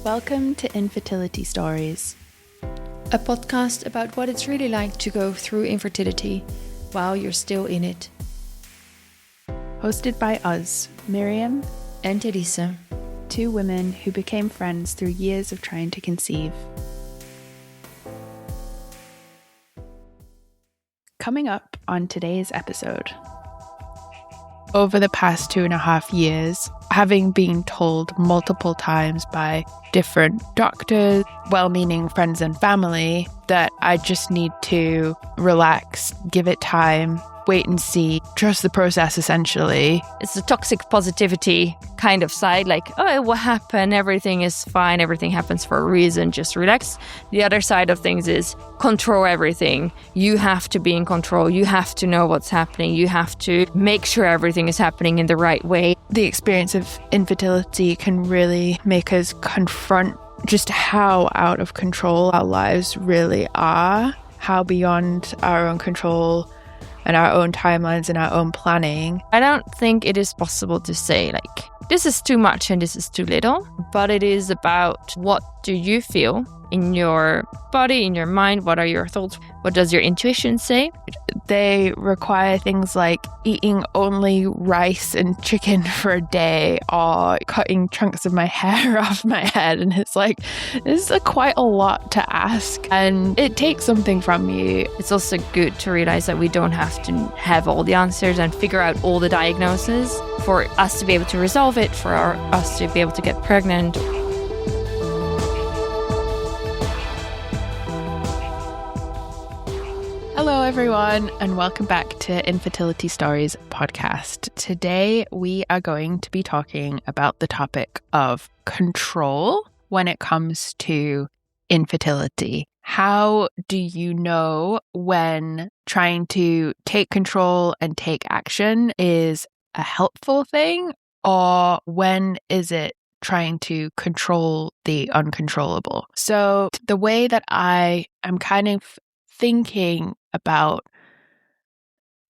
Welcome to Infertility Stories, a podcast about what it's really like to go through infertility while you're still in it. Hosted by us, Miriam and Elisa, two women who became friends through years of trying to conceive. Coming up on today's episode. Over the past 2.5 years, having been told multiple times by different doctors, well-meaning friends and family, that I just need to relax, give it time, wait and see, trust the process essentially. It's the toxic positivity kind of side, like, oh, what happened? Everything is fine. Everything happens for a reason. Just relax. The other side of things is control everything. You have to be in control. You have to know what's happening. You have to make sure everything is happening in the right way. The experience of infertility can really make us confront just how out of control our lives really are, how beyond our own control and our own timelines and our own planning. I don't think it is possible to say, like, this is too much and this is too little, but it is about what do you feel in your body, in your mind? What are your thoughts? What does your intuition say? They require things like eating only rice and chicken for a day or cutting chunks of my hair off my head. And it's like, this is quite a lot to ask. And it takes something from you. It's also good to realize that we don't have to have all the answers and figure out all the diagnoses for us to be able to resolve it, for us to be able to get pregnant. Hello, everyone, and welcome back to Infertility Stories podcast. Today, we are going to be talking about the topic of control when it comes to infertility. How do you know when trying to take control and take action is a helpful thing, or when is it trying to control the uncontrollable? So the way that I am kind of thinking about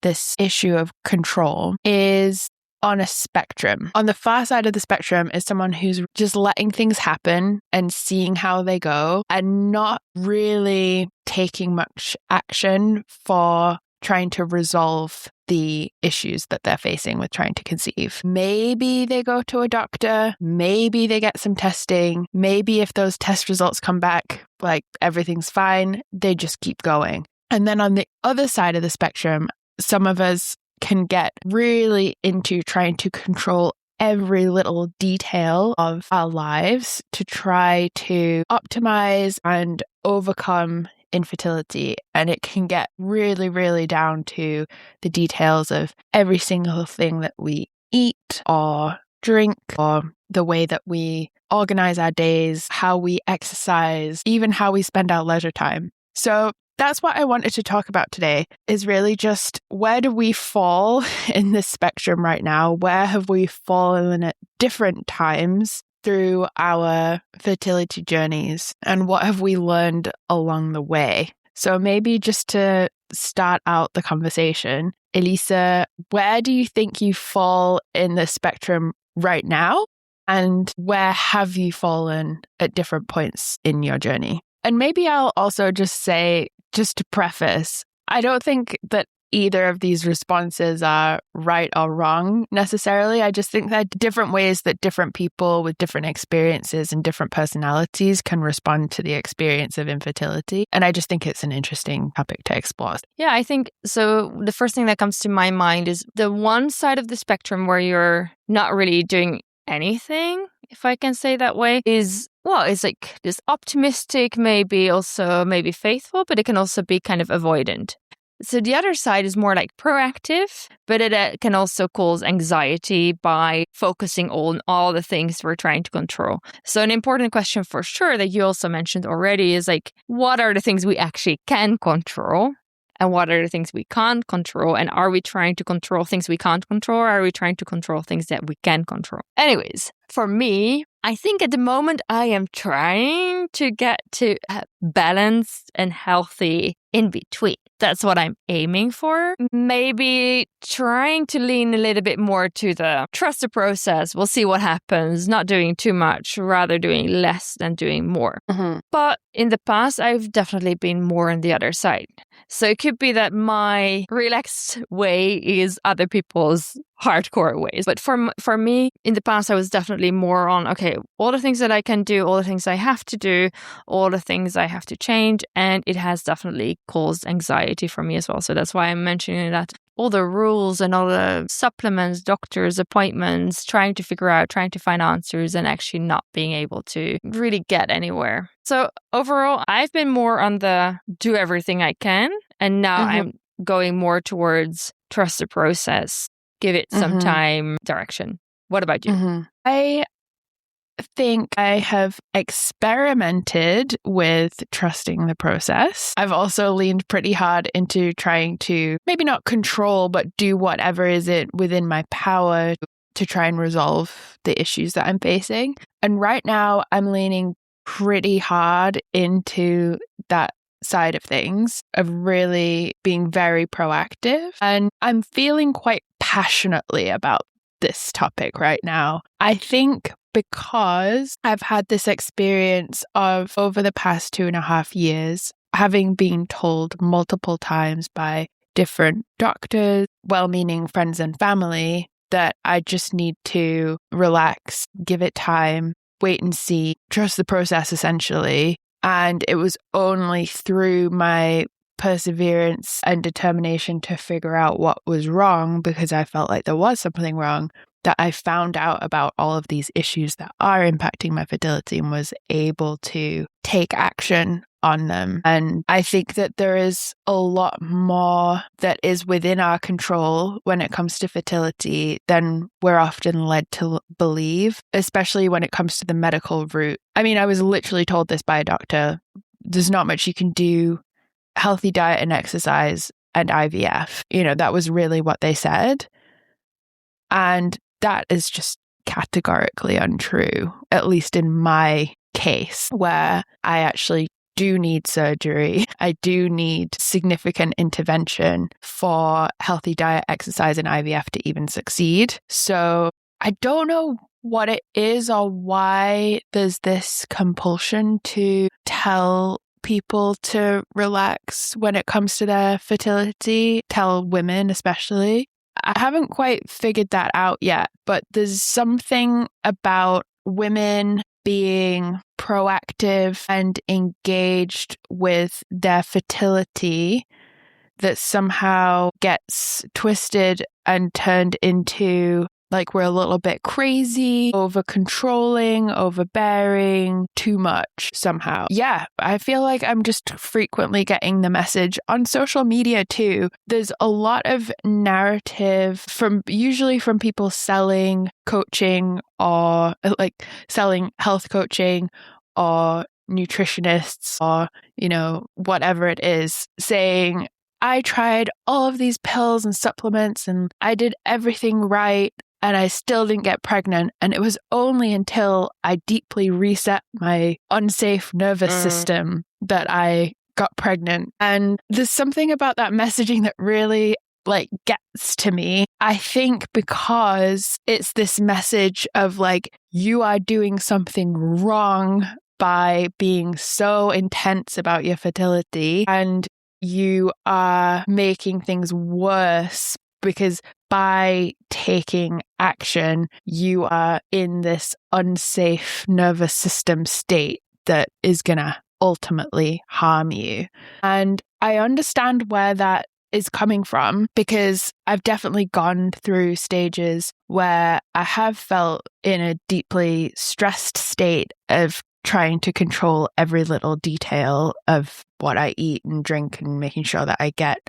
this issue of control is on a spectrum. On the far side of the spectrum is someone who's just letting things happen and seeing how they go and not really taking much action for trying to resolve the issues that they're facing with trying to conceive. Maybe they go to a doctor, maybe they get some testing, maybe if those test results come back like everything's fine, they just keep going. And then on the other side of the spectrum, some of us can get really into trying to control every little detail of our lives to try to optimize and overcome infertility. And it can get really, really down to the details of every single thing that we eat or drink, or the way that we organize our days, how we exercise, even how we spend our leisure time. So that's what I wanted to talk about today, is really just where do we fall in this spectrum right now? Where have we fallen at different times through our fertility journeys, and what have we learned along the way? So maybe just to start out the conversation, Elisa, where do you think you fall in the spectrum right now? And where have you fallen at different points in your journey? And maybe I'll also just say, just to preface, I don't think that either of these responses are right or wrong necessarily. I just think that different ways that different people with different experiences and different personalities can respond to the experience of infertility. And I just think it's an interesting topic to explore. Yeah, I think so. The first thing that comes to my mind is the one side of the spectrum where you're not really doing anything, if I can say that way, is, well, it's like this optimistic, maybe also maybe faithful, but it can also be kind of avoidant. So the other side is more like proactive, but it can also cause anxiety by focusing on all the things we're trying to control. So an important question for sure that you also mentioned already is like, what are the things we actually can control? And what are the things we can't control? And are we trying to control things we can't control? Or are we trying to control things that we can control? Anyways, for me, I think at the moment I am trying to get to a balanced and healthy in between. That's what I'm aiming for. Maybe trying to lean a little bit more to the trust the process. We'll see what happens. Not doing too much, rather doing less than doing more. But in the past, I've definitely been more on the other side. So it could be that my relaxed way is other people's hardcore ways. But for me, in the past, I was definitely more on, okay, all the things that I can do, all the things I have to do, all the things I have to change. And it has definitely caused anxiety for me as well. So that's why I'm mentioning that. All the rules and all the supplements, doctors, appointments, trying to find answers and actually not being able to really get anywhere. So overall, I've been more on the do everything I can. And now I'm going more towards trust the process, give it some time, direction. What about you? I think I have experimented with trusting the process. I've also leaned pretty hard into trying to maybe not control, but do whatever is it within my power to try and resolve the issues that I'm facing. And right now I'm leaning pretty hard into that side of things, of really being very proactive. And I'm feeling quite passionately about this topic right now. I think because I've had this experience of over the past 2.5 years, having been told multiple times by different doctors, well-meaning friends and family, that I just need to relax, give it time, wait and see, trust the process essentially. And it was only through my perseverance and determination to figure out what was wrong, because I felt like there was something wrong, that I found out about all of these issues that are impacting my fertility and was able to take action on them. And I think that there is a lot more that is within our control when it comes to fertility than we're often led to believe, especially when it comes to the medical route. I mean, I was literally told this by a doctor. There's not much you can do. Healthy diet and exercise and IVF. That was really what they said. And that is just categorically untrue, at least in my case, where I actually do need surgery. I do need significant intervention for healthy diet, exercise, and IVF to even succeed. So I don't know what it is or why there's this compulsion to tell people to relax when it comes to their fertility, tell women especially. I haven't quite figured that out yet, but there's something about women being proactive and engaged with their fertility that somehow gets twisted and turned into like we're a little bit crazy, over controlling, overbearing, too much somehow. Yeah, I feel like I'm just frequently getting the message on social media too. There's a lot of narrative usually from people selling coaching or like selling health coaching or nutritionists or, whatever it is, saying, I tried all of these pills and supplements and I did everything right, and I still didn't get pregnant. And it was only until I deeply reset my unsafe nervous system that I got pregnant. And there's something about that messaging that really gets to me. I think because it's this message of you are doing something wrong by being so intense about your fertility, and you are making things worse because by taking action, you are in this unsafe nervous system state that is going to ultimately harm you. And I understand where that is coming from, because I've definitely gone through stages where I have felt in a deeply stressed state of trying to control every little detail of what I eat and drink and making sure that I get,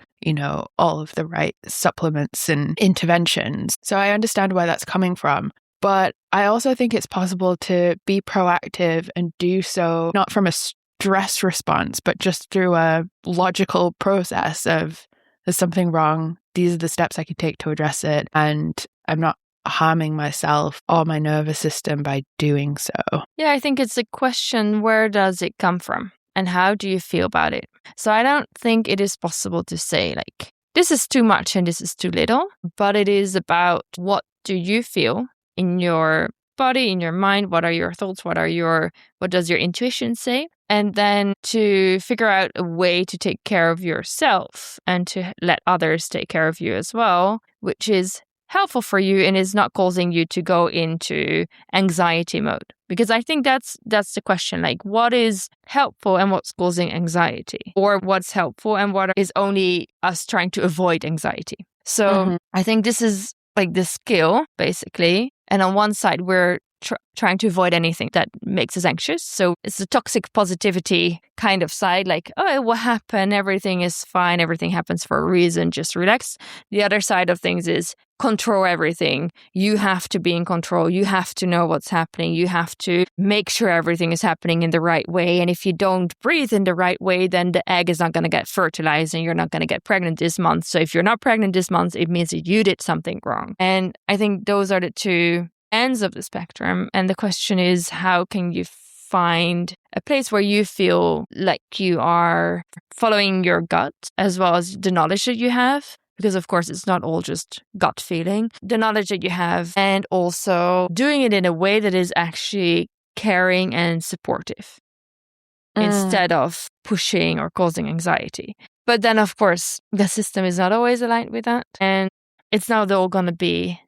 all of the right supplements and interventions. So I understand where that's coming from. But I also think it's possible to be proactive and do so not from a stress response, but just through a logical process of there's something wrong. These are the steps I can take to address it. And I'm not harming myself or my nervous system by doing so. Yeah, I think it's a question, where does it come from? And how do you feel about it? So I don't think it is possible to say this is too much and this is too little, but it is about what do you feel in your body, in your mind, what are your thoughts, what does your intuition say? And then to figure out a way to take care of yourself and to let others take care of you as well, which is helpful for you and is not causing you to go into anxiety mode. Because I think that's the question, like what is helpful and what's causing anxiety, or what's helpful and what is only us trying to avoid anxiety. So I think this is like the skill basically. And on one side, we're trying to avoid anything that makes us anxious. So it's the toxic positivity kind of side, like, oh, what happened? Everything is fine. Everything happens for a reason. Just relax. The other side of things is control everything. You have to be in control. You have to know what's happening. You have to make sure everything is happening in the right way. And if you don't breathe in the right way, then the egg is not going to get fertilized and you're not going to get pregnant this month. So if you're not pregnant this month, it means that you did something wrong. And I think those are the two ends of the spectrum. And the question is, how can you find a place where you feel like you are following your gut as well as the knowledge that you have? Because of course, it's not all just gut feeling, the knowledge that you have, and also doing it in a way that is actually caring and supportive instead of pushing or causing anxiety. But then, of course, the system is not always aligned with that. And it's not all going to be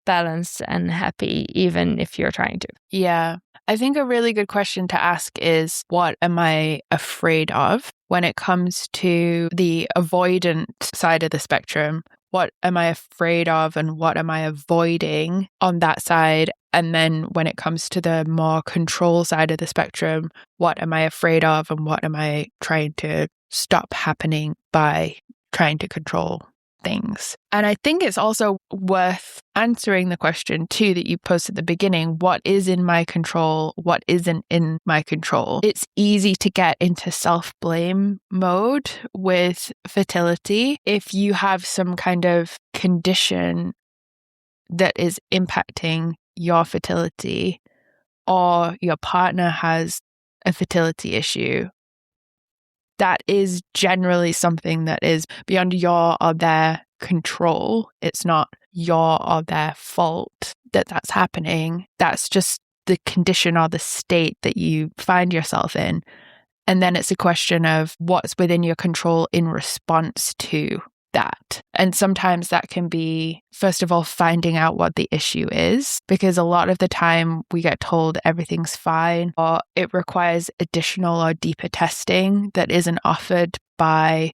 balanced and happy, even if you're trying to. Yeah. I think a really good question to ask is, what am I afraid of when it comes to the avoidant side of the spectrum? What am I afraid of and what am I avoiding on that side? And then when it comes to the more control side of the spectrum, what am I afraid of and what am I trying to stop happening by trying to control things? And I think it's also worth answering the question too that you posed at the beginning: what is in my control? What isn't in my control? It's easy to get into self-blame mode with fertility if you have some kind of condition that is impacting your fertility, or your partner has a fertility issue. That is generally something that is beyond your or their control. It's not your or their fault that that's happening. That's just the condition or the state that you find yourself in. And then it's a question of what's within your control in response to that. And sometimes that can be, first of all, finding out what the issue is, because a lot of the time we get told everything's fine, or it requires additional or deeper testing that isn't offered by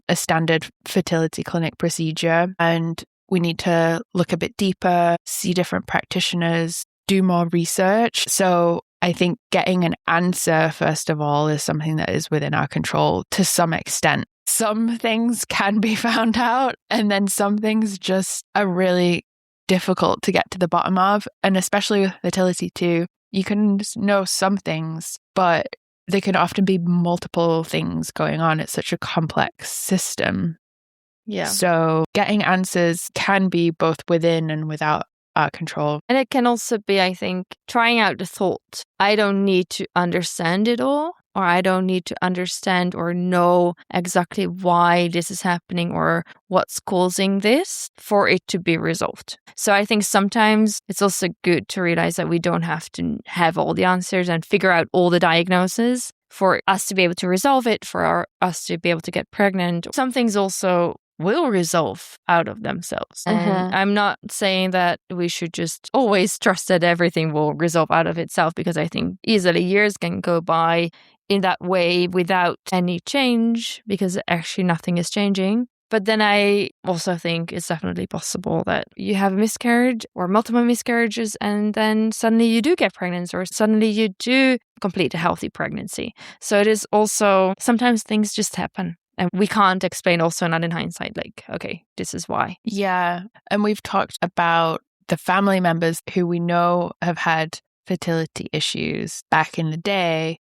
a standard fertility clinic procedure. And we need to look a bit deeper, see different practitioners, do more research. So I think getting an answer, first of all, is something that is within our control to some extent. Some things can be found out, and then some things just are really difficult to get to the bottom of. And especially with fertility too, you can know some things, but there can often be multiple things going on. It's such a complex system. Yeah. So getting answers can be both within and without our control. And it can also be, I think, trying out the thought, I don't need to understand it all, or I don't need to understand or know exactly why this is happening or what's causing this for it to be resolved. So I think sometimes it's also good to realize that we don't have to have all the answers and figure out all the diagnoses for us to be able to resolve it, for us to be able to get pregnant. Some things also will resolve out of themselves. And I'm not saying that we should just always trust that everything will resolve out of itself, because I think easily years can go by in that way without any change, because actually nothing is changing. But then I also think it's definitely possible that you have a miscarriage or multiple miscarriages, and then suddenly you do get pregnant, or suddenly you do complete a healthy pregnancy. So it is also, sometimes things just happen. And we can't explain, also not in hindsight, like, okay, this is why. Yeah. And we've talked about the family members who we know have had fertility issues back in the day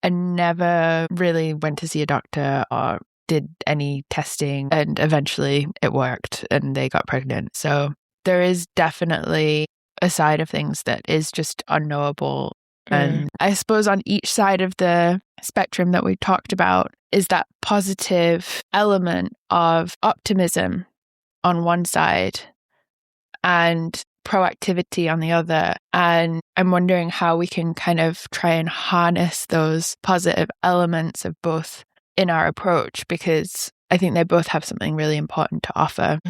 and never really went to see a doctor or did any testing, and eventually it worked and they got pregnant. So there is definitely a side of things that is just unknowable. And I suppose on each side of the spectrum that we talked about, is that positive element of optimism on one side and proactivity on the other. And I'm wondering how we can kind of try and harness those positive elements of both in our approach, because I think they both have something really important to offer.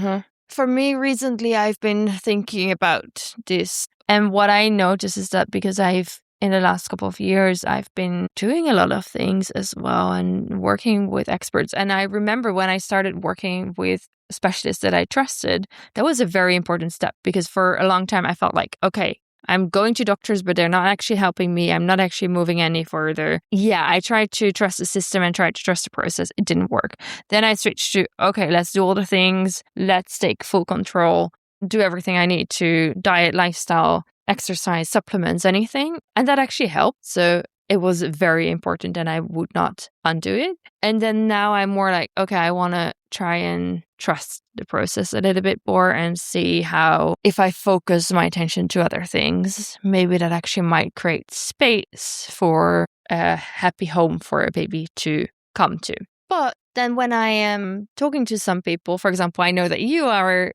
For me, recently, I've been thinking about this. And what I notice is that because in the last couple of years, I've been doing a lot of things as well and working with experts. And I remember when I started working with specialists that I trusted, that was a very important step, because for a long time I felt like, okay, I'm going to doctors, but they're not actually helping me. I'm not actually moving any further. Yeah, I tried to trust the system and tried to trust the process. It didn't work. Then I switched to, okay, let's do all the things. Let's take full control, do everything I need to, diet, lifestyle, exercise, supplements, anything. And that actually helped. So it was very important and I would not undo it. And then now I'm more like, okay, I want to try and trust the process a little bit more and see how, if I focus my attention to other things, maybe that actually might create space for a happy home for a baby to come to. But then when I am talking to some people, for example, I know that you are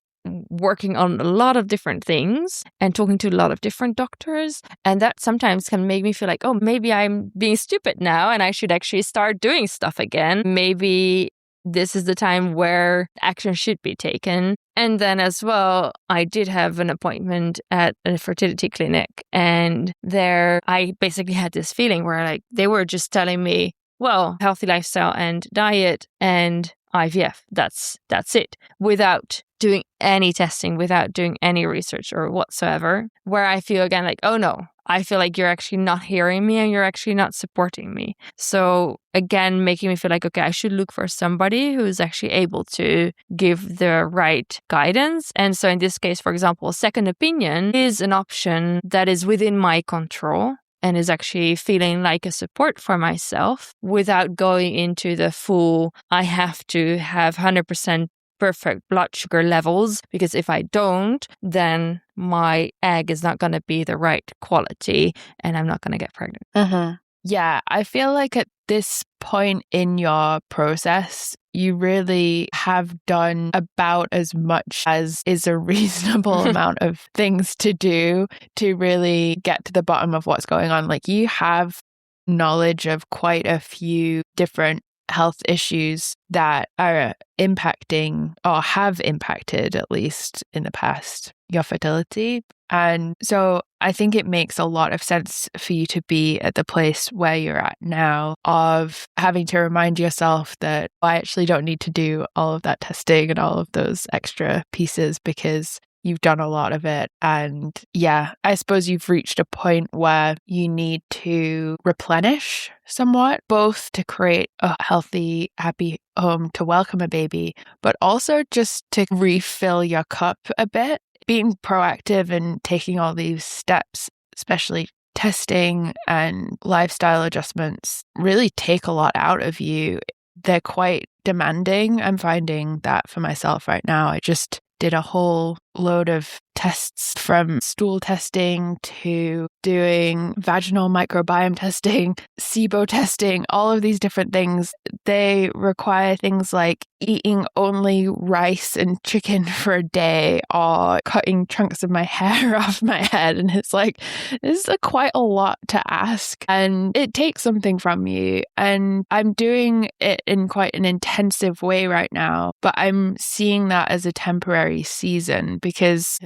working on a lot of different things and talking to a lot of different doctors. And that sometimes can make me feel like, oh, maybe I'm being stupid now and I should actually start doing stuff again. Maybe this is the time where action should be taken. And then as well, I did have an appointment at a fertility clinic. And there I basically had this feeling where like they were just telling me, well, healthy lifestyle and diet and IVF, that's it, without doing any testing, without doing any research or whatsoever, where I feel again like, oh no, I feel like you're actually not hearing me and you're actually not supporting me. So again, making me feel like, okay, I should look for somebody who's actually able to give the right guidance. And so in this case, for example, a second opinion is an option that is within my control and is actually feeling like a support for myself without going into the full, I have to have 100% perfect blood sugar levels, because if I don't, then my egg is not going to be the right quality and I'm not going to get pregnant. Yeah, I feel like at this point in your process, you really have done about as much as is a reasonable amount of things to do to really get to the bottom of what's going on. Like, you have knowledge of quite a few different health issues that are impacting, or have impacted at least in the past, your fertility. And so I think it makes a lot of sense for you to be at the place where you're at now, of having to remind yourself that I actually don't need to do all of that testing and all of those extra pieces, because you've done a lot of it. And yeah, I suppose you've reached a point where you need to replenish somewhat, both to create a healthy, happy home to welcome a baby, but also just to refill your cup a bit. Being proactive and taking all these steps, especially testing and lifestyle adjustments, really take a lot out of you. They're quite demanding. I'm finding that for myself right now. I just did a whole load of tests, from stool testing to doing vaginal microbiome testing, SIBO testing, all of these different things. They require things like eating only rice and chicken for a day, or cutting chunks of my hair off my head. And it's like, this is quite a lot to ask, and it takes something from you. And I'm doing it in quite an intensive way right now, but I'm seeing that as a temporary season, because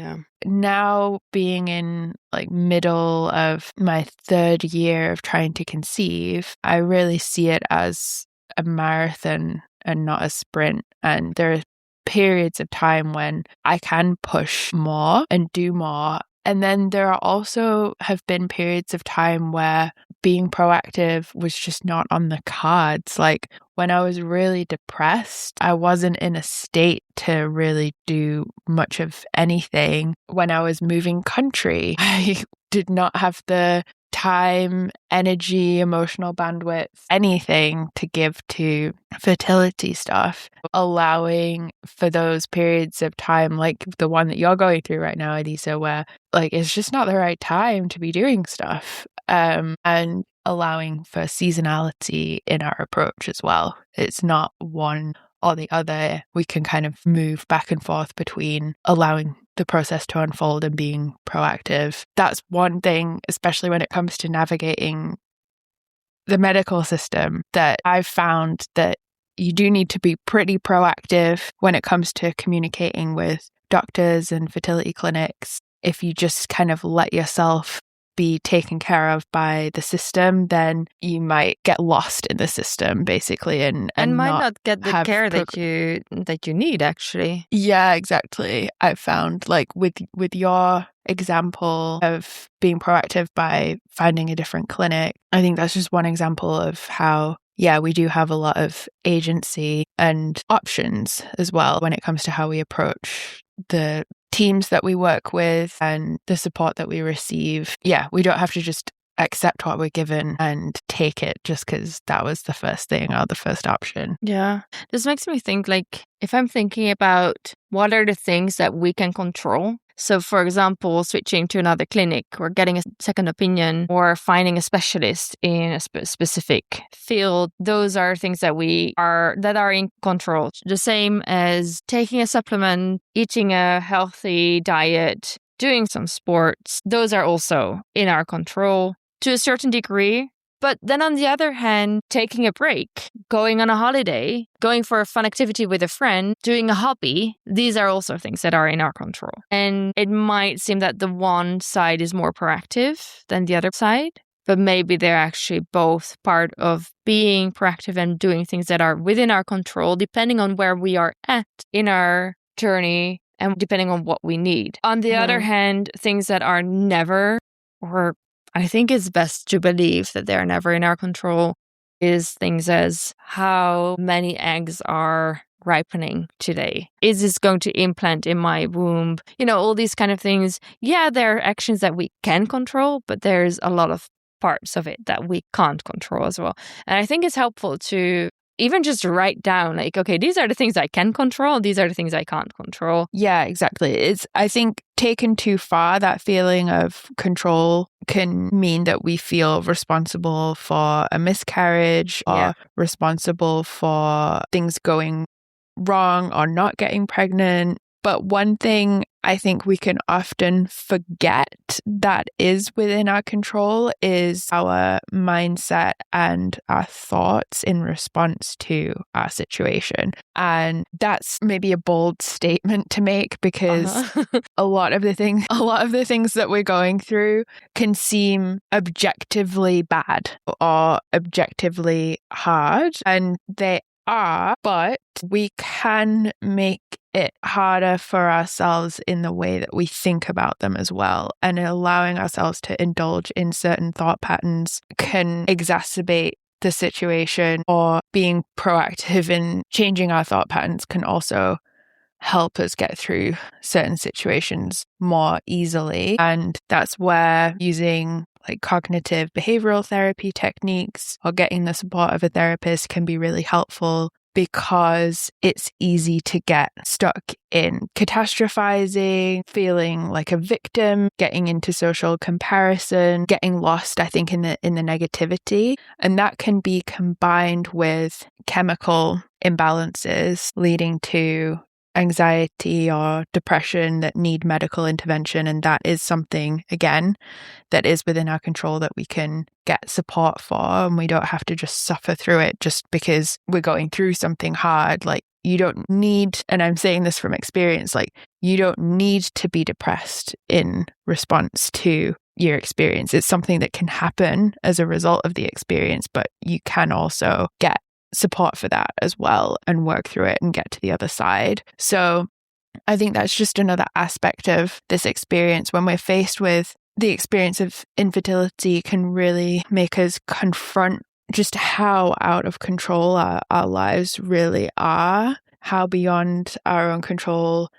now, being in like middle of my third year of trying to conceive, I really see it as a marathon and not a sprint. And there are periods of time when I can push more and do more. And then there are also have been periods of time where being proactive was just not on the cards. Like, when I was really depressed, I wasn't in a state to really do much of anything. When I was moving country, I did not have the time, energy, emotional bandwidth, anything to give to fertility stuff. Allowing for those periods of time, like the one that you're going through right now, Adisa, where like it's just not the right time to be doing stuff. And allowing for seasonality in our approach as well. It's not one or the other. We can kind of move back and forth between allowing the process to unfold and being proactive. That's one thing, especially when it comes to navigating the medical system, that I've found that you do need to be pretty proactive when it comes to communicating with doctors and fertility clinics. If you just kind of let yourself be taken care of by the system, then you might get lost in the system, basically, and might not get the care that you need, actually. Yeah, exactly. I've found, like, with your example of being proactive by finding a different clinic, I think that's just one example of how, yeah, we do have a lot of agency and options as well when it comes to how we approach the teams that we work with and the support that we receive. Yeah, we don't have to just accept what we're given and take it just because that was the first thing or the first option. Yeah. This makes me think, like, if I'm thinking about what are the things that we can control. So, for example, switching to another clinic or getting a second opinion or finding a specialist in a specific field, those are things that are in control. The same as taking a supplement, eating a healthy diet, doing some sports. Those are also in our control to a certain degree. But then on the other hand, taking a break, going on a holiday, going for a fun activity with a friend, doing a hobby, these are also things that are in our control. And it might seem that the one side is more proactive than the other side, but maybe they're actually both part of being proactive and doing things that are within our control, depending on where we are at in our journey and depending on what we need. On the other hand, things that are never, or I think it's best to believe that they're never in our control, is things as how many eggs are ripening today. Is this going to implant in my womb? All these kind of things. Yeah, there are actions that we can control, but there's a lot of parts of it that we can't control as well. And I think it's helpful to even just write down, like, okay, these are the things I can control. These are the things I can't control. Yeah, exactly. It's, I think, taken too far, that feeling of control can mean that we feel responsible for a miscarriage or responsible for things going wrong or not getting pregnant. But one thing I think we can often forget that is within our control is our mindset and our thoughts in response to our situation. And that's maybe a bold statement to make because a lot of the things that we're going through can seem objectively bad or objectively hard, and they are, but we can make it harder for ourselves in the way that we think about them as well. And allowing ourselves to indulge in certain thought patterns can exacerbate the situation, or being proactive in changing our thought patterns can also help us get through certain situations more easily. And that's where using like cognitive behavioral therapy techniques or getting the support of a therapist can be really helpful, because it's easy to get stuck in catastrophizing, feeling like a victim, getting into social comparison, getting lost, I think, in the negativity. And that can be combined with chemical imbalances leading to anxiety or depression that need medical intervention. And that is something, again, that is within our control, that we can get support for, and we don't have to just suffer through it just because we're going through something hard. Like, you don't need, and I'm saying this from experience, like, you don't need to be depressed in response to your experience. It's something that can happen as a result of the experience, but you can also get support for that as well and work through it and get to the other side. So I think that's just another aspect of this experience. When we're faced with the experience of infertility, can really make us confront just how out of control our lives really are, how beyond our own control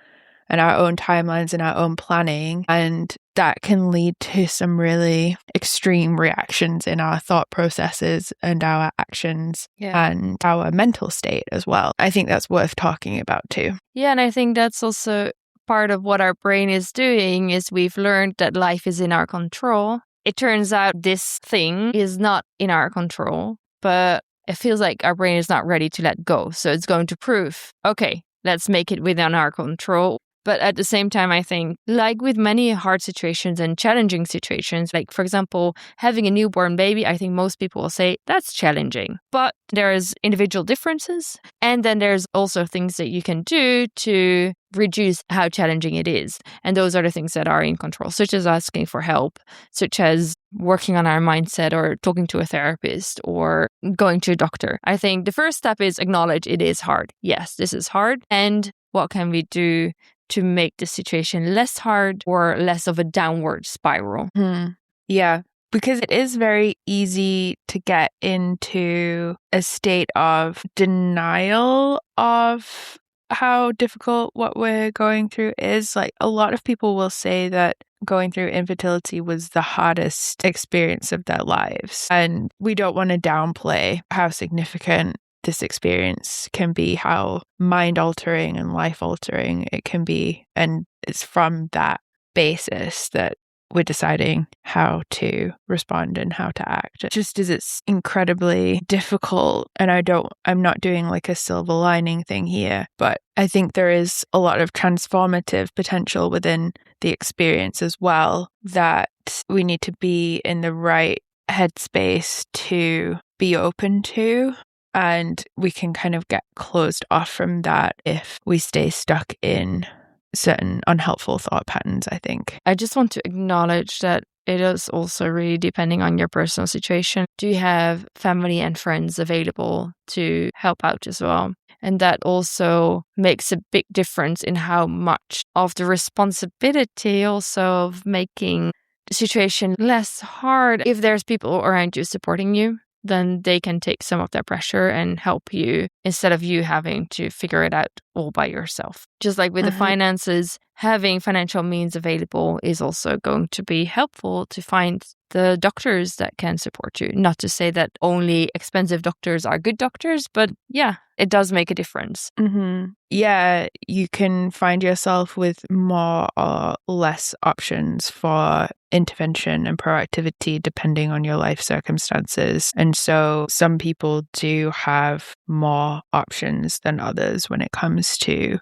and our own timelines and our own planning. And that can lead to some really extreme reactions in our thought processes and our actions and our mental state as well. I think that's worth talking about too. Yeah, and I think that's also part of what our brain is doing, is we've learned that life is in our control. it turns out this thing is not in our control, but it feels like our brain is not ready to let go. So it's going to prove, okay, let's make it within our control. But at the same time, I think, like with many hard situations and challenging situations, like, for example, having a newborn baby, I think most people will say that's challenging. But there's individual differences. And then there's also things that you can do to reduce how challenging it is. And those are the things that are in control, such as asking for help, such as working on our mindset or talking to a therapist or going to a doctor. I think the first step is acknowledge it is hard. Yes, this is hard. And what can we do to make the situation less hard or less of a downward spiral? Yeah, because it is very easy to get into a state of denial of how difficult what we're going through is. Like, a lot of people will say that going through infertility was the hardest experience of their lives. And we don't want to downplay how significant this experience can be, how mind-altering and life-altering it can be. And it's from that basis that we're deciding how to respond and how to act. Just as it's incredibly difficult, and I'm not doing like a silver lining thing here, but I think there is a lot of transformative potential within the experience as well, that we need to be in the right headspace to be open to. And we can kind of get closed off from that if we stay stuck in certain unhelpful thought patterns, I think. I just want to acknowledge that it is also really depending on your personal situation. Do you have family and friends available to help out as well? And that also makes a big difference in how much of the responsibility also of making the situation less hard. If there's people around you supporting you, then they can take some of that pressure and help you instead of you having to figure it out all by yourself. Just like with the finances, having financial means available is also going to be helpful to find the doctors that can support you. Not to say that only expensive doctors are good doctors, but yeah, it does make a difference. Yeah, you can find yourself with more or less options for intervention and proactivity depending on your life circumstances. And so some people do have more options than others when it comes to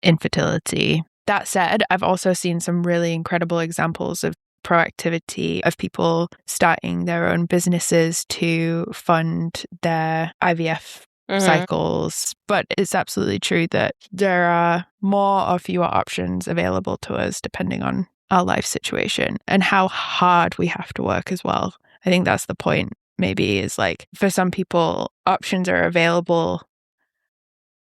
infertility. That said, I've also seen some really incredible examples of proactivity of people starting their own businesses to fund their IVF cycles. But it's absolutely true that there are more or fewer options available to us depending on our life situation and how hard we have to work as well. I think that's the point, maybe, is like, for some people, options are available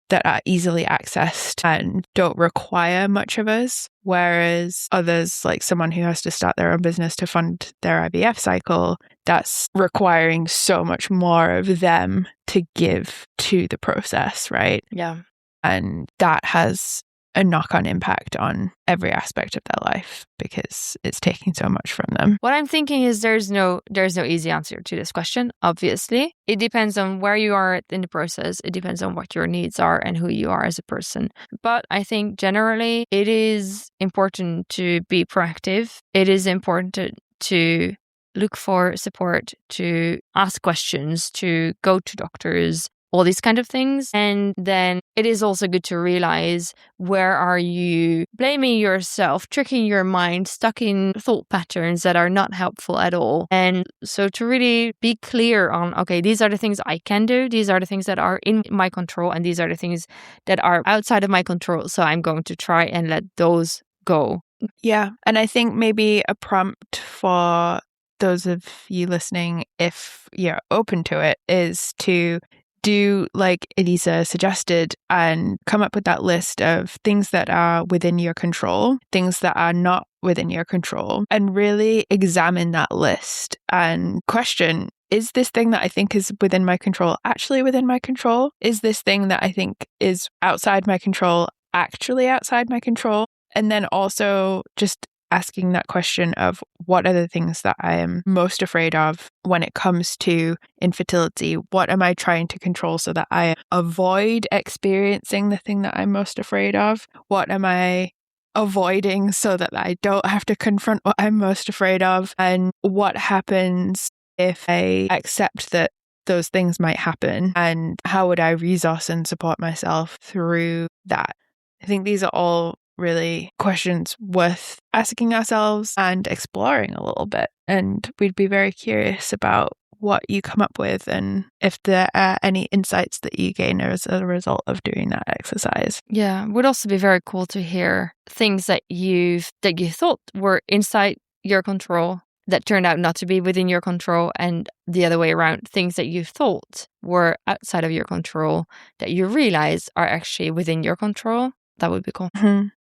that are easily accessed and don't require much of us, whereas others, like someone who has to start their own business to fund their IVF cycle, that's requiring so much more of them to give to the process, right? Yeah. And that has a knock-on impact on every aspect of their life because it's taking so much from them. What I'm thinking is there's no easy answer to this question, obviously. It depends on where you are in the process. It depends on what your needs are and who you are as a person. But I think generally it is important to be proactive. It is important to look for support, to ask questions, to go to doctors, all these kind of things. And then it is also good to realize, where are you blaming yourself, tricking your mind, stuck in thought patterns that are not helpful at all. And so to really be clear on, okay, these are the things I can do. These are the things that are in my control. And these are the things that are outside of my control. So I'm going to try and let those go. Yeah. And I think maybe a prompt for those of you listening, if you're open to it, is to do like Elisa suggested and come up with that list of things that are within your control, things that are not within your control, and really examine that list and question, is this thing that I think is within my control actually within my control? Is this thing that I think is outside my control actually outside my control? And then also just asking that question of, what are the things that I am most afraid of when it comes to infertility? What am I trying to control so that I avoid experiencing the thing that I'm most afraid of? What am I avoiding so that I don't have to confront what I'm most afraid of? And what happens if I accept that those things might happen? And how would I resource and support myself through that? I think these are all really questions worth asking ourselves and exploring a little bit. And we'd be very curious about what you come up with and if there are any insights that you gain as a result of doing that exercise. Yeah, it would also be very cool to hear things that you thought were inside your control that turned out not to be within your control, and the other way around, things that you thought were outside of your control that you realize are actually within your control. That would be cool.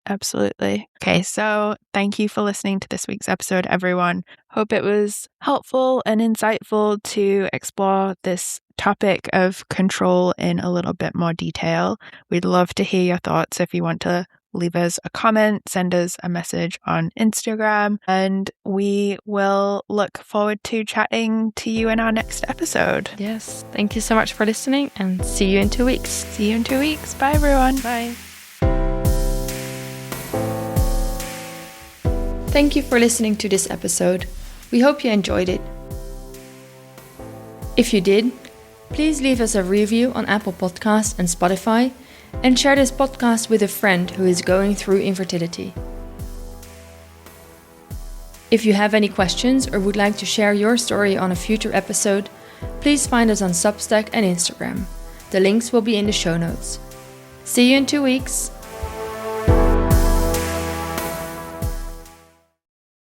Absolutely. Okay, so thank you for listening to this week's episode, everyone. Hope it was helpful and insightful to explore this topic of control in a little bit more detail. We'd love to hear your thoughts. If you want to leave us a comment, send us a message on Instagram, and we will look forward to chatting to you in our next episode. Yes, thank you so much for listening, and see you in 2 weeks. See you in 2 weeks. Bye, everyone. Bye. Thank you for listening to this episode. We hope you enjoyed it. If you did, please leave us a review on Apple Podcasts and Spotify, and share this podcast with a friend who is going through infertility. If you have any questions or would like to share your story on a future episode, please find us on Substack and Instagram. The links will be in the show notes. See you in 2 weeks.